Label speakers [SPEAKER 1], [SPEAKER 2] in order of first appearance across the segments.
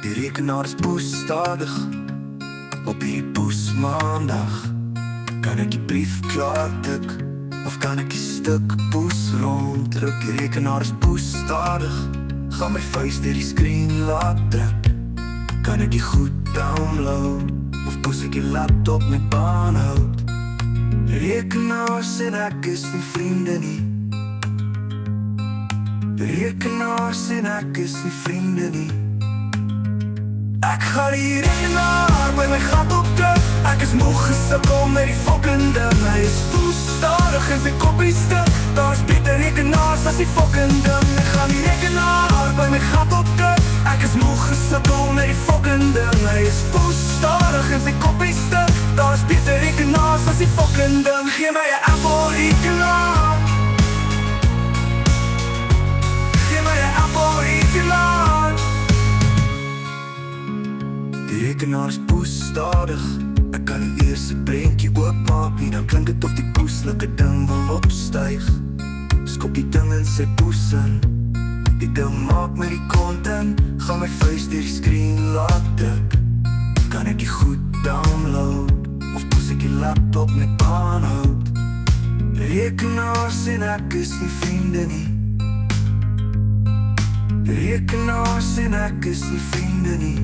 [SPEAKER 1] Die rekenaar is poesstadig op die poesmaandag. Kan ek die brief klaar tik, of kan ek die stuk poes ronddruk? Die rekenaar is poesstadig, gaan my vuist deur die screen laat druk. Kan ek die goed download, of poes ek die laptop met baan houd? Rekenaars en ek is nie vriende nie. Rekenaars en ek is nie vriende nie. Ek gaan die rekenaar by my gat opdruk. Ek is moeg gesukkel met die fucking ding. Hy is poesstadig en sy koppie stuk. Daar is beter rekenaars as die fucking ding. Ek gaan die rekenaar by my gat opdruk. Ek is moeg gesukkel met die fucking ding. Hy is poesstadig en sy koppie stuk. Daar is beter rekenaars as die fucking ding. Gee my 'n Apple rekenaar. Gee my 'n Apple rekenaar. Die rekenaar is poesstadig. Ek kan nie eers 'n prentjie oopmaak nie. Dan klink het of die poeslike ding wil opstyg. Skop die ding in sy poes in. Die ding maak my die kont in. Gaan my vuist deur die screen laat druk. Kan ek die goed download, of poes ek die laptop met baan houd? Rekenaars en ek is nie vriende nie. Rekenaars en ek is nie vriende nie.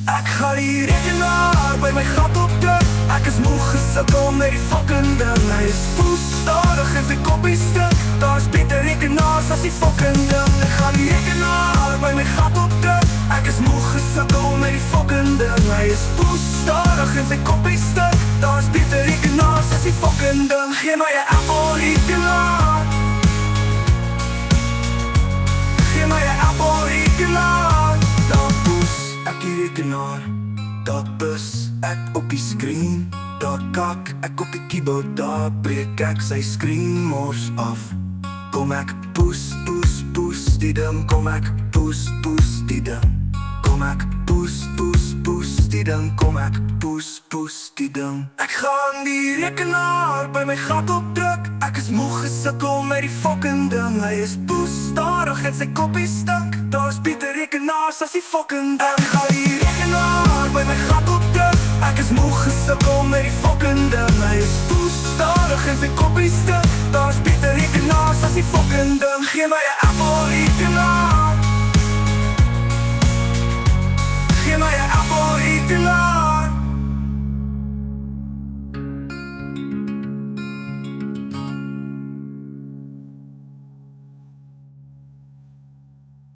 [SPEAKER 1] Ek ga die rekenaar by my gat opdruk. Ek is moeg gesukkel met die fucking ding. Hy is poesstadig en sy koppie stuk. Daar is beter rekenaars as die fucking ding. Ek ga die rekenaar by my gat opdruk. Ek is moeg gesukkel met die fucking ding. Hy is poesstadig en sy koppie stuk. Daar is beter rekenaars as die fucking ding. Gee my 'n Apple rekenaar. Gee my 'n Apple rekenaar. Dan poes ek die rekenaar. Daar pus ek op die screen. Daar kak ek op die keyboard. Daar breek ek sy screen mors af. Kom ek poes, poes, poes die ding. Kom ek poes, poes die ding. Kom ek poes, poes, poes die ding. Kom ek poes, poes die ding. Ek gaan die rekenaar by my gat opdruk. Ek is moeg gesukkel met die fucking ding. Hy is poesstadig en sy koppie stink. Daar is beter rekenaars as die fucking ding. Ek gaan die rekenaar by my gat opdruk. Ek is moeg gesukkel met die fucking ding. Hy is poesstadig en sy koppie stink. Daar is beter rekenaars as die fucking ding. Gee my 'n Apple